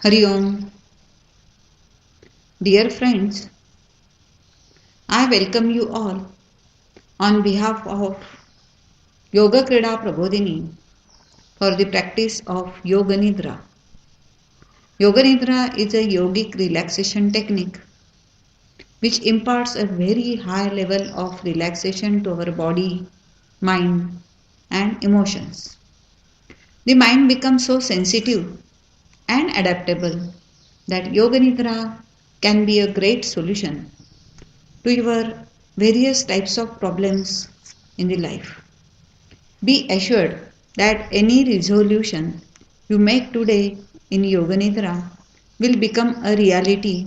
Hari Om. Dear friends, I welcome you all on behalf of Yoga Krida Prabodhini for the practice of Yoga Nidra. Yoga Nidra is a yogic relaxation technique which imparts a very high level of relaxation to our body, mind, and emotions. The mind becomes so sensitive and adaptable that Yoga Nidra can be a great solution to your various types of problems in the life. Be assured that any resolution you make today in Yoga Nidra will become a reality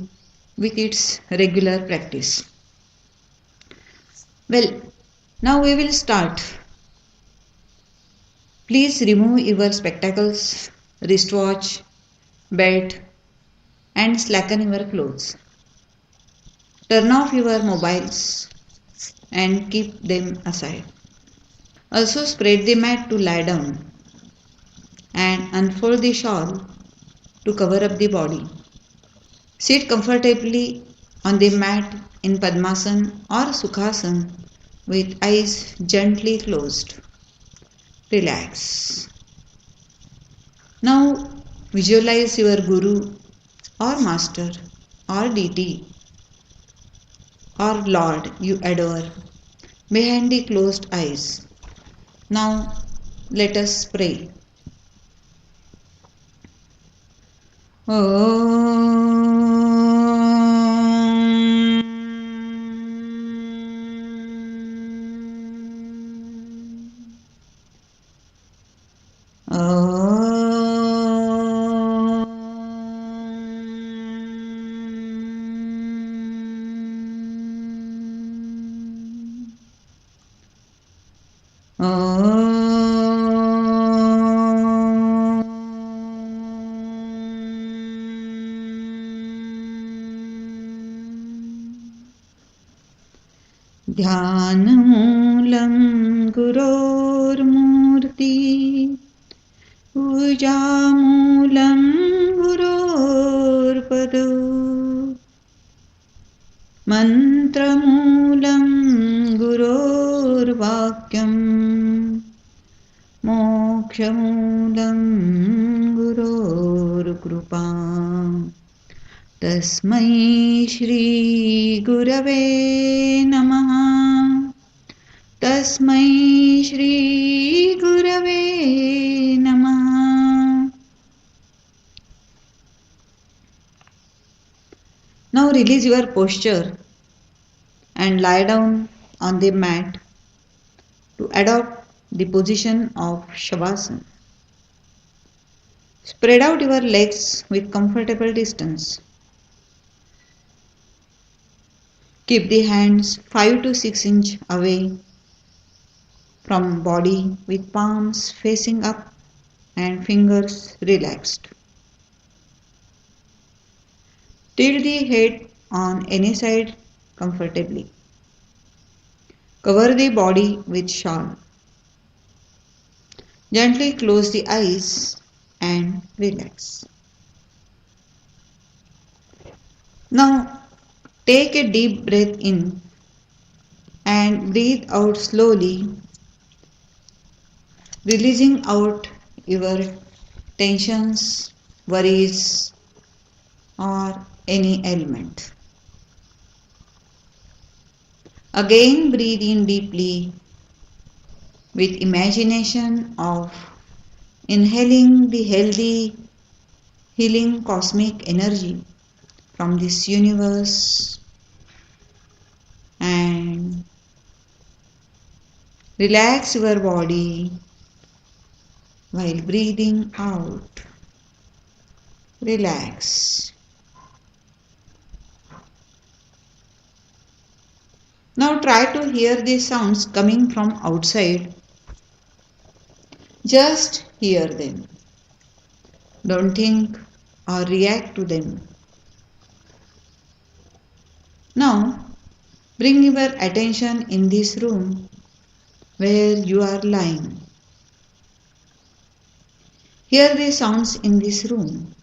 with its regular practice. Well, now we will start. Please remove your spectacles, wristwatch, belt, and slacken your clothes. Turn off your mobiles and keep them aside. Also spread the mat to lie down and unfold the shawl to cover up the body. Sit comfortably on the mat in Padmasana or Sukhasana with eyes gently closed. Relax. Now visualize your Guru or Master or deity or Lord you adore behind the closed eyes. Now let us pray. ध्यानमूलं गुरोर्मूर्ति पूजामूलं गुरोर्पदो मन्त्रमूलं गुरोर्वाक्यं मोक्षमूलं गुरोर्कृपा तस्मै श्रीगुरवे नमः तस्मै श्रीगुरवे नमः. Now release your posture and lie down on the mat to adopt the position of Shavasana. Spread out your legs with comfortable distance. Keep the hands 5 to 6 inches away from body with palms facing up and fingers relaxed. Tilt the head on any side comfortably. Cover the body with shawl. Gently close the eyes and relax. Now take a deep breath in and breathe out slowly, releasing out your tensions, worries, or any ailment. Again breathe in deeply with imagination of inhaling the healthy, healing cosmic energy from this universe and relax your body while breathing out. Relax. Now try to hear the sounds coming from outside. Just hear them. Don't think or react to them. Now bring your attention in this room where you are lying. Hear the sounds in this room.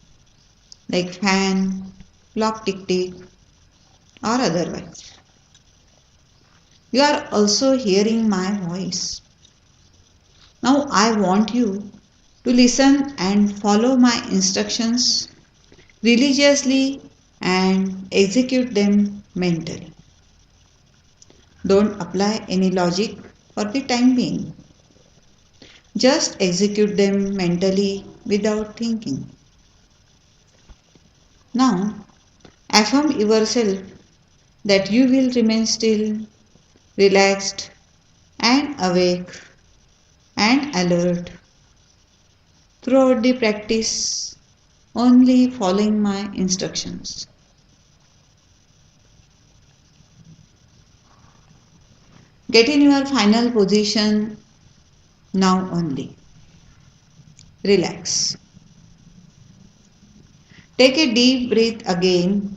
like fan, clock tick tick or otherwise. You are also hearing my voice. Now I want you to listen and follow my instructions religiously and execute them mentally. Don't apply any logic for the time being. Just execute them mentally without thinking. Now, affirm yourself that you will remain still, relaxed, and awake and alert throughout the practice, only following my instructions. Get in your final position now only. Relax. Take a deep breath again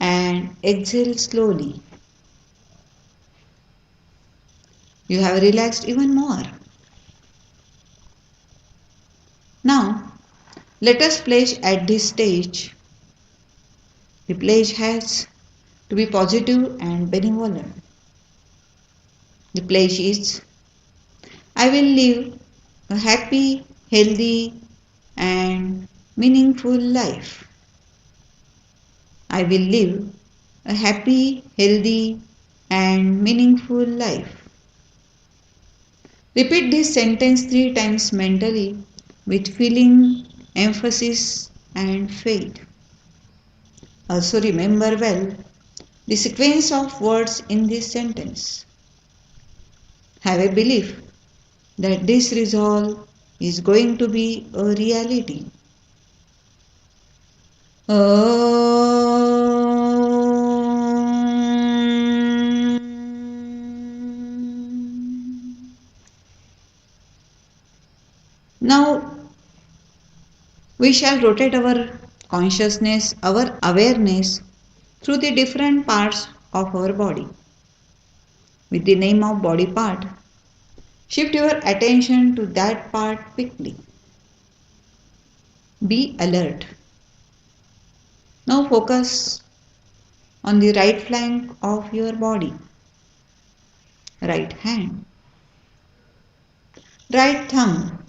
and exhale slowly. You have relaxed even more. Now, let us pledge at this stage. The pledge has to be positive and benevolent. The pledge is I will live a happy, healthy, and meaningful life. I will live a happy, healthy, and meaningful life. Repeat this sentence 3 times mentally with feeling, emphasis, and faith. Also remember well the sequence of words in this sentence. Have a belief that this resolve is going to be a reality. Now we shall rotate our consciousness, our awareness through the different parts of our body. With the name of body part, shift your attention to that part quickly. Be alert. Now focus on the right flank of your body. Right hand. Right thumb.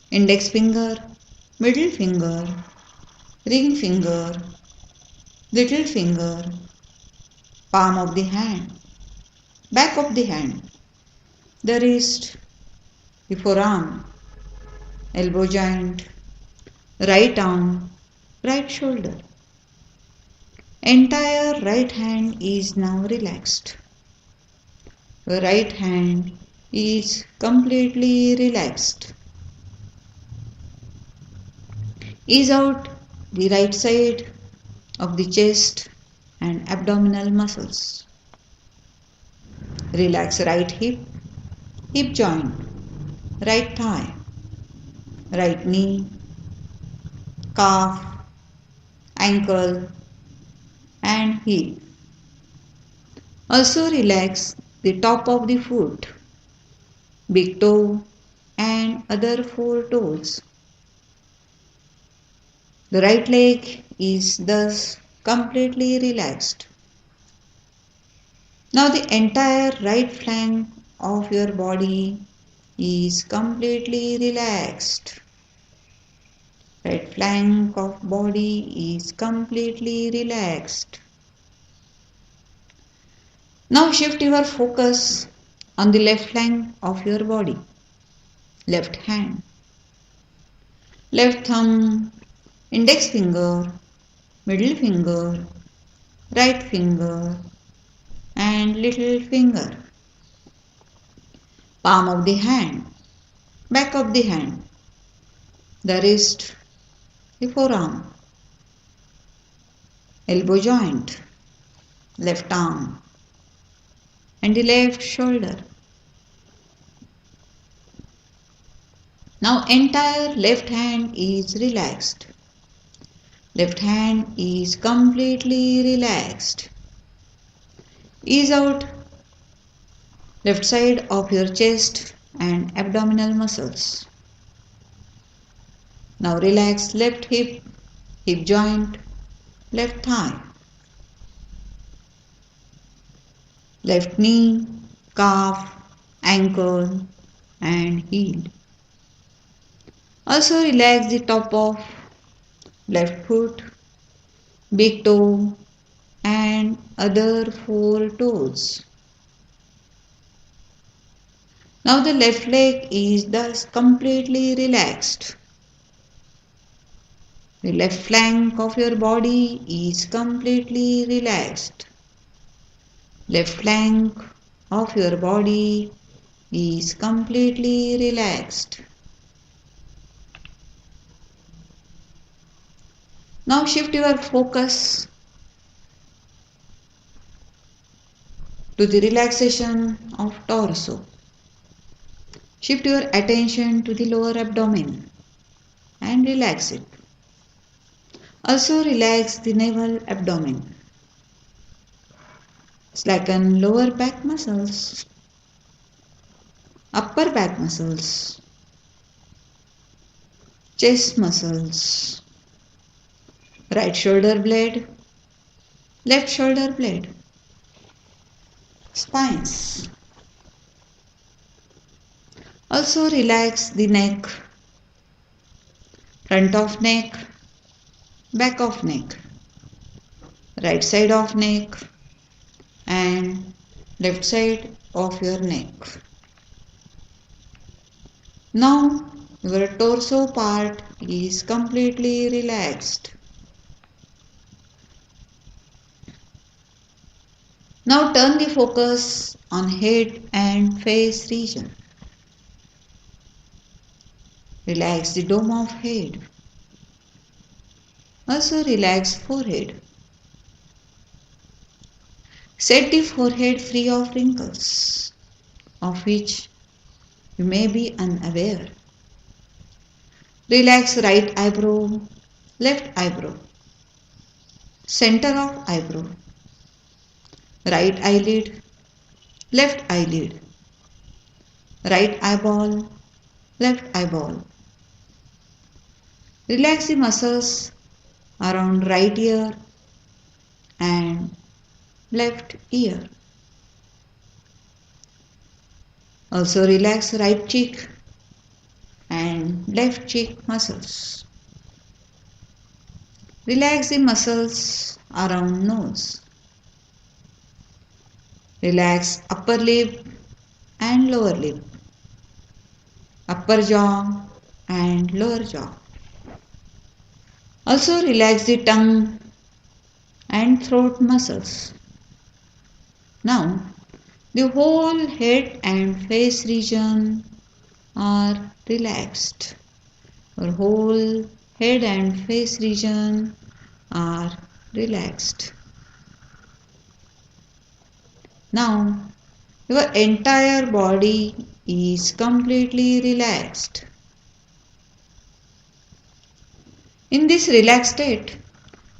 Index finger. Middle finger. Ring finger. Little finger. Palm of the hand. Back of the hand. The wrist. The forearm. Elbow joint. Right arm. Right shoulder. Entire right hand is now relaxed. The right hand is completely relaxed. Ease out the right side of the chest and abdominal muscles. Relax right hip, hip joint, right thigh, right knee, calf, ankle, and heel. Also relax the top of the foot, big toe, and other 4 toes. The right leg is thus completely relaxed. Now the entire right flank of your body is completely relaxed. Right flank of body is completely relaxed. Now shift your focus on the left flank of your body. Left hand. Left thumb, index finger, middle finger, right finger, and little finger. Palm of the hand, back of the hand, the wrist, the forearm, elbow joint, left arm, and the left shoulder. Now entire left hand is relaxed. Left hand is completely relaxed. Ease out left side of your chest and abdominal muscles. Now relax left hip, hip joint, left thigh, left knee, calf, ankle and heel. Also relax the top of left foot, big toe and other four toes. Now the left leg is thus completely relaxed. The left flank of your body is completely relaxed. Left flank of your body is completely relaxed. Now shift your focus to the relaxation of torso. Shift your attention to the lower abdomen and relax it. Also relax the navel abdomen. Slacken lower back muscles, upper back muscles, chest muscles, right shoulder blade, left shoulder blade, spines. Also relax the neck, front of neck, back of neck, right side of neck and left side of your neck. Now your torso part is completely relaxed. Now turn the focus on head and face region. Relax the dome of head. Also relax forehead. Set the forehead free of wrinkles, of which you may be unaware. Relax right eyebrow, left eyebrow, center of eyebrow, right eyelid, left eyelid, right eyeball, left eyeball. Relax the muscles around right ear and left ear. Also relax right cheek and left cheek muscles. Relax the muscles around nose. Relax upper lip and lower lip, upper jaw and lower jaw. Also relax the tongue and throat muscles. Now the whole head and face region are relaxed. Your whole head and face region are relaxed. Now your entire body is completely relaxed. In this relaxed state,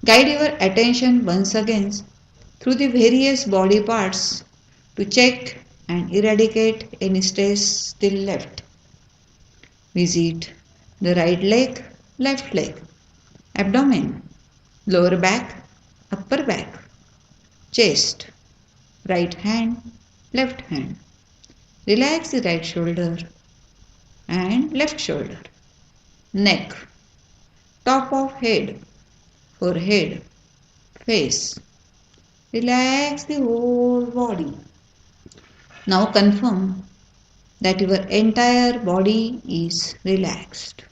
guide your attention once again through the various body parts to check and eradicate any stress still left. Visit the right leg, left leg, abdomen, lower back, upper back, chest, right hand, left hand. Relax the right shoulder and left shoulder, neck, top of head, forehead, face. Relax the whole body. Now confirm that your entire body is relaxed.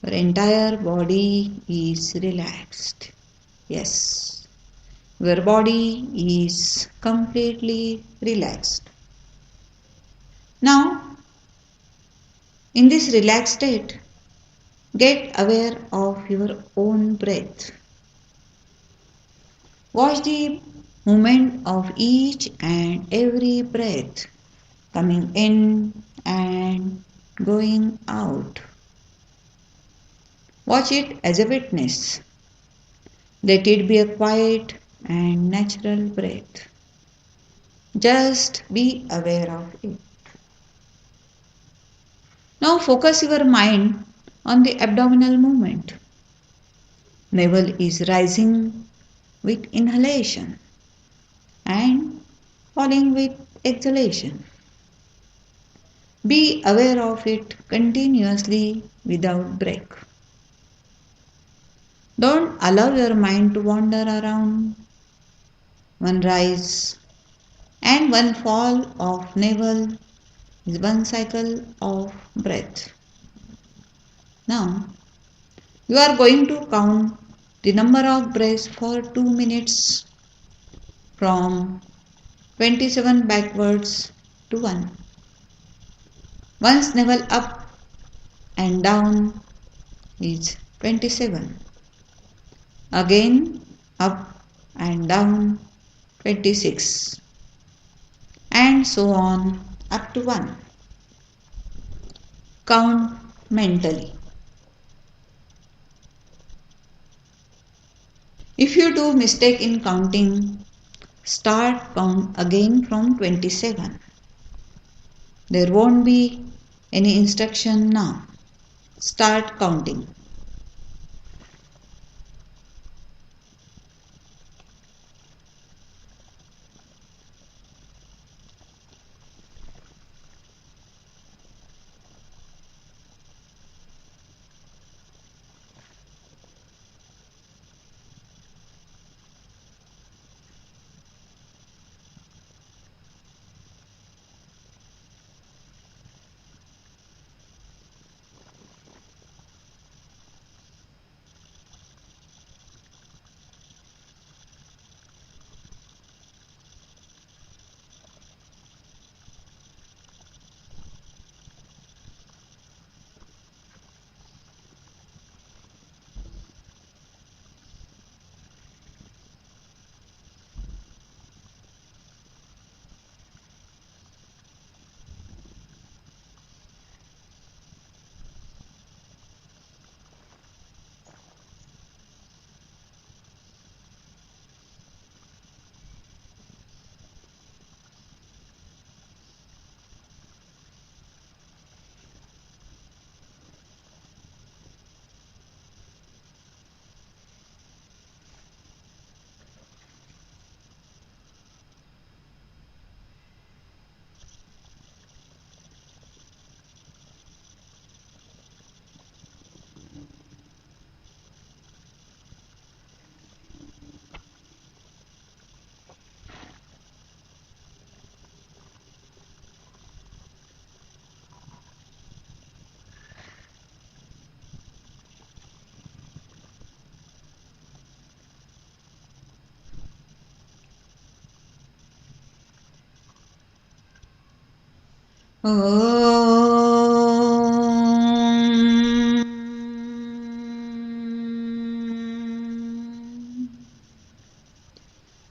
Your entire body is relaxed. Yes, your body is completely relaxed. Now, in this relaxed state, get aware of your own breath. Watch the movement of each and every breath coming in and going out. Watch it as a witness. Let it be a quiet and natural breath. Just be aware of it. Now focus your mind on the abdominal movement. Navel is rising with inhalation and falling with exhalation. Be aware of it continuously without break. Don't allow your mind to wander around. One rise and one fall of navel is one cycle of breath. Now, you are going to count the number of breaths for 2 minutes from 27 backwards to 1. Once navel up and down is 27. Again up and down 26. And so on up to 1. Count mentally. If you do mistake in counting, start count again from 27. There won't be any instruction now. Start counting.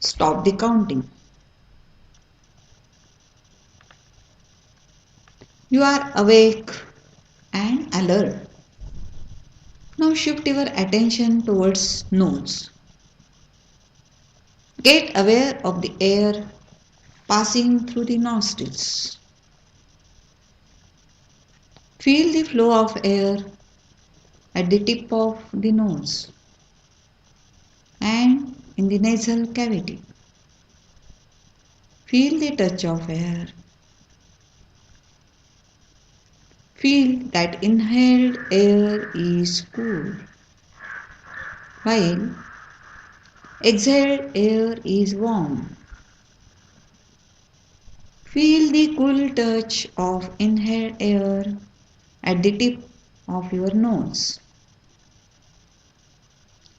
Stop the counting. You are awake and alert. Now shift your attention towards nose. Get aware of the air passing through the nostrils. Feel the flow of air at the tip of the nose and in the nasal cavity. Feel the touch of air. Feel that inhaled air is cool, while exhaled air is warm. Feel the cool touch of inhaled air at the tip of your nose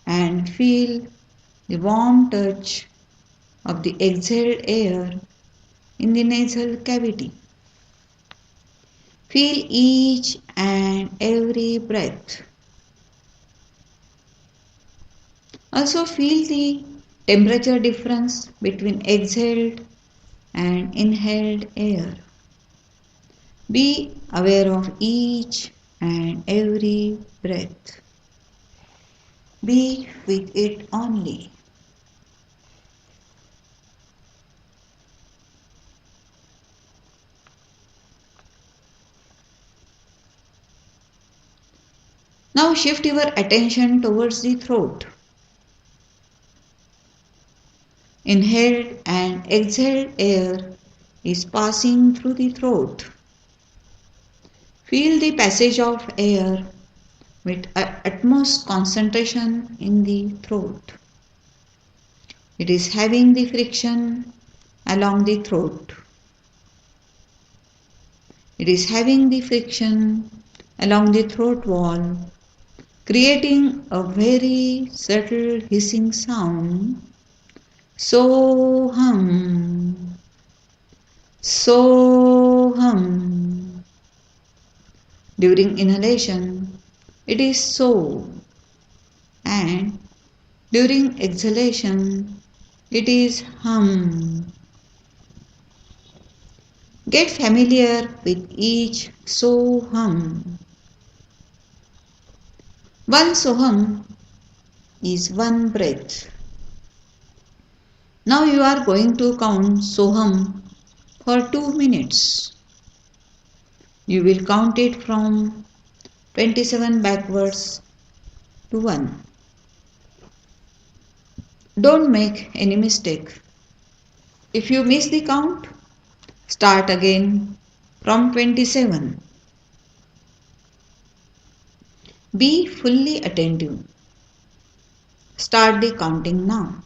and feel the warm touch of the exhaled air in the nasal cavity. Feel each and every breath. Also feel the temperature difference between exhaled and inhaled air. Be aware of each and every breath. Be with it only. Now shift your attention towards the throat. Inhaled and exhaled air is passing through the throat. Feel the passage of air with utmost concentration in the throat. It is having the friction along the throat. It is having the friction along the throat wall, creating a very subtle hissing sound. So hum, so hum. During inhalation, it is so, and during exhalation, it is hum. Get familiar with each so hum. One so hum is one breath. Now you are going to count Soham for 2 minutes. You will count it from 27 backwards to 1. Don't make any mistake. If you miss the count, start again from 27. Be fully attentive. Start the counting now.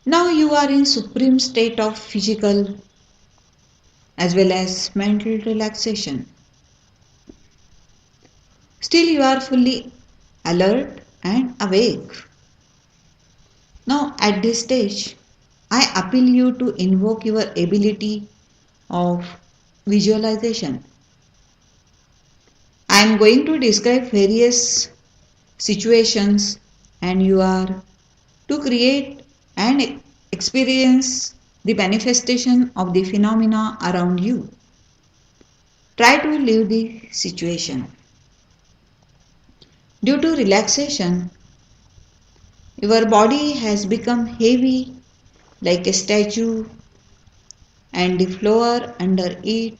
Now you are in supreme state of physical as well as mental relaxation. Still you are fully alert and awake. Now at this stage, I appeal you to invoke your ability of visualization. I am going to describe various situations and you are to create and experience the manifestation of the phenomena around you. Try to leave the situation. Due to relaxation, your body has become heavy like a statue and the floor under it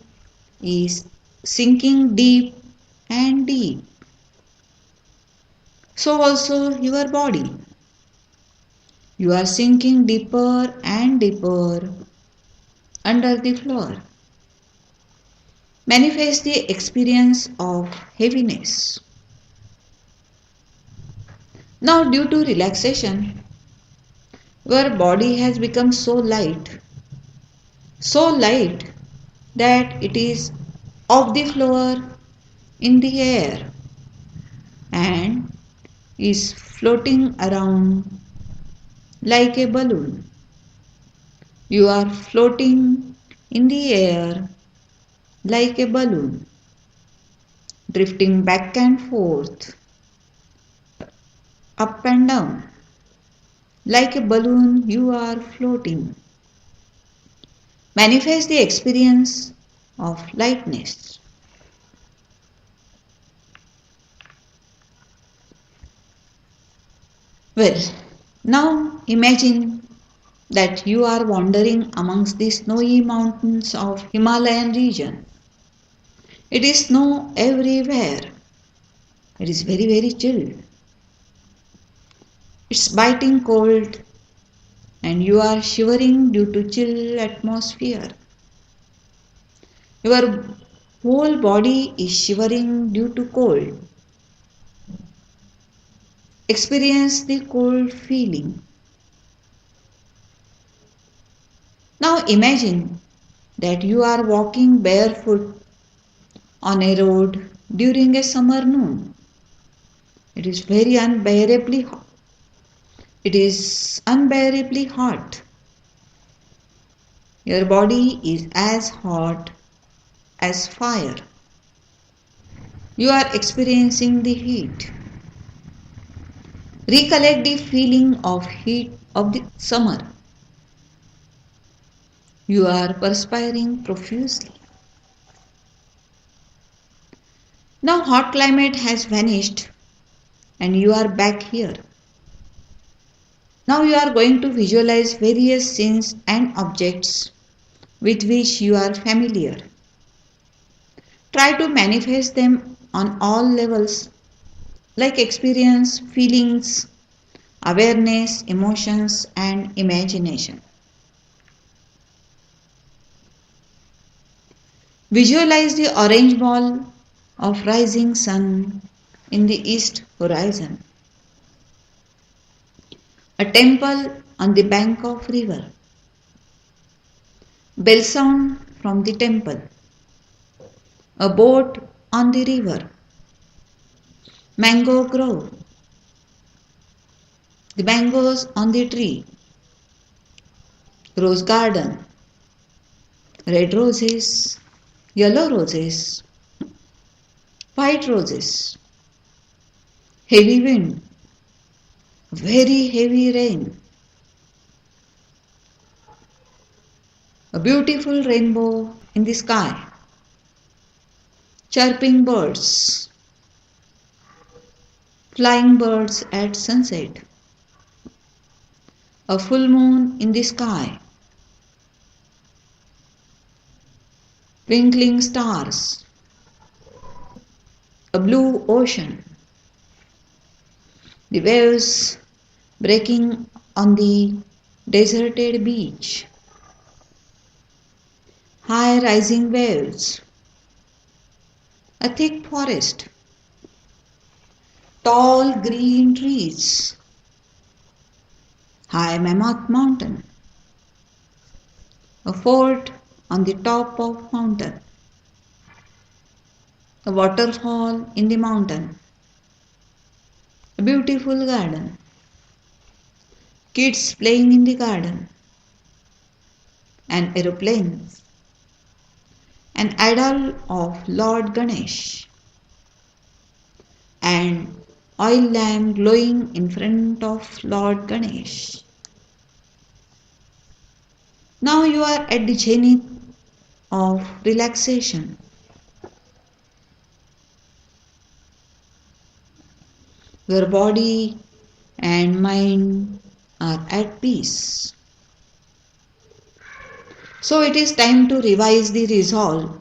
is sinking deep and deep. So also your body. You are sinking deeper and deeper under the floor. Manifest the experience of heaviness. Now due to relaxation, your body has become so light that it is off the floor in the air and is floating around like a balloon. You are floating in the air like a balloon, drifting back and forth, up and down. Like a balloon, you are floating. Manifest the experience of lightness. Well, now imagine that you are wandering amongst the snowy mountains of Himalayan region. It is snow everywhere. It is very, very chill. It's biting cold and you are shivering due to chill atmosphere. Your whole body is shivering due to cold. Experience the cold feeling. Now imagine that you are walking barefoot on a road during a summer noon. It is very unbearably hot. It is unbearably hot. Your body is as hot as fire. You are experiencing the heat. Recollect the feeling of heat of the summer. You are perspiring profusely. Now hot climate has vanished and you are back here. Now you are going to visualize various scenes and objects with which you are familiar. Try to manifest them on all levels like experience, feelings, awareness, emotions, and imagination. Visualize the orange ball of rising sun in the east horizon. A temple on the bank of river. Bell sound from the temple. A boat on the river. Mango grove. The mangoes on the tree. Rose garden. Red roses. Yellow roses. White roses. Heavy wind. Very heavy rain. A beautiful rainbow in the sky. Chirping birds. Flying birds at sunset. A full moon in the sky. Twinkling stars. A blue ocean. The waves breaking on the deserted beach. High rising waves. A thick forest. Tall green trees. High Mammoth Mountain. A fort on the top of mountain. A waterfall in the mountain. A beautiful garden. Kids playing in the garden. An aeroplane. An idol of Lord Ganesh. And oil lamp glowing in front of Lord Ganesh. Now you are at the zenith of relaxation. Your body and mind are at peace. So it is time to revise the resolve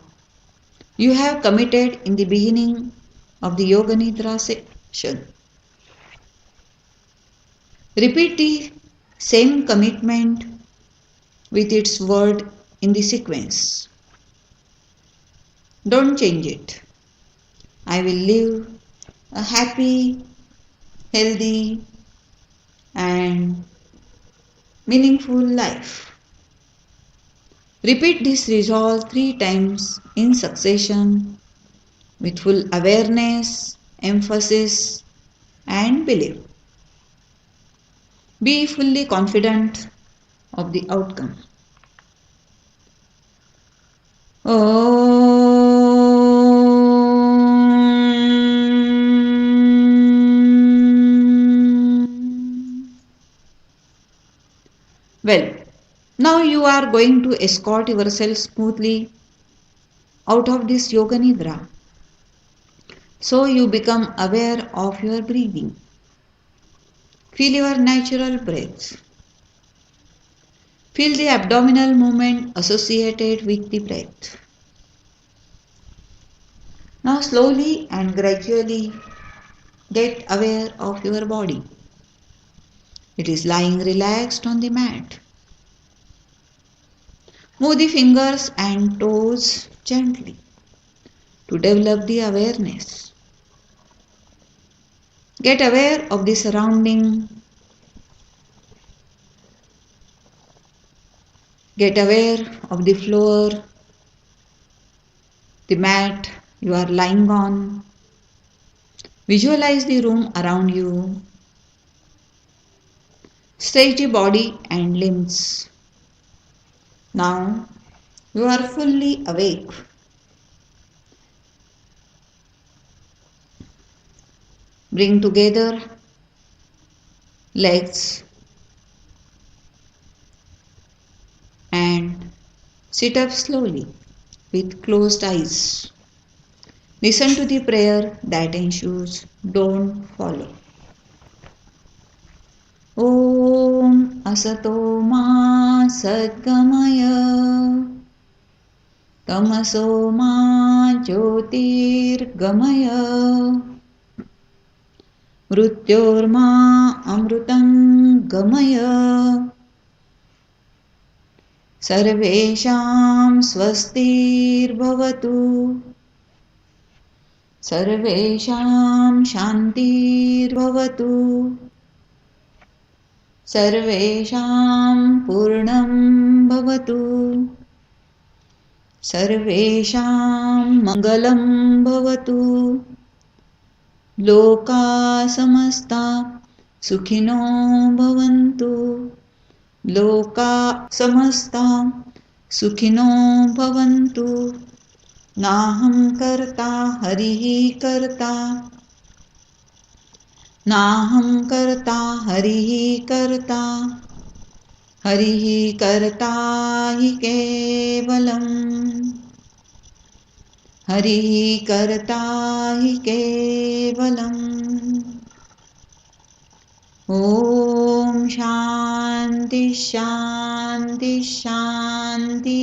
you have committed in the beginning of the Yoga Nidra session. Repeat the same commitment with its word in the sequence. Don't change it. I will live a happy, healthy, and meaningful life. Repeat this resolve 3 times in succession with full awareness, emphasis, and belief. Be fully confident of the outcome. Well, now you are going to escort yourself smoothly out of this Yoga Nidra. So you become aware of your breathing. Feel your natural breath. Feel the abdominal movement associated with the breath. Now slowly and gradually get aware of your body. It is lying relaxed on the mat. Move the fingers and toes gently to develop the awareness. Get aware of the surrounding. Get aware of the floor, the mat you are lying on. Visualize the room around you. Stretch the body and limbs. Now you are fully awake. Bring together legs and sit up slowly with closed eyes. Listen to the prayer that ensures don't follow. Om Asato Ma Sadgamaya Tamaso Ma Jyotirgamaya Mrutyorma Amrutam Gamaya Sarvesham Swastirvavatu Sarvesham Shantirvavatu Sarvesham Purnam Bhavatu Sarvesham Mangalam Bhavatu Loka Samasta Sukhino Bhavantu Loka Samasta Sukhino Bhavantu Naham Karta Harihi Karta Naham Karta Harihi Karta Harihi Karta Hi Kevalam Harihi Karta Hi Kevalam Om Shanti Shanti Shanti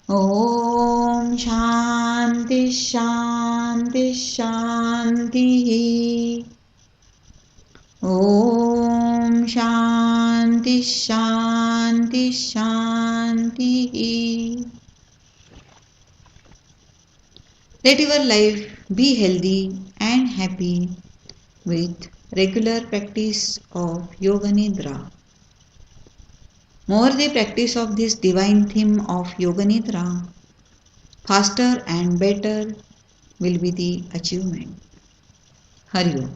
Om Shanti Shanti Shanti Om Shanti Shanti Shanti. Let your life be healthy and happy with regular practice of Yoga Nidra. More the practice of this divine theme of Yoga Nidra, faster and better will be the achievement. Hari Om.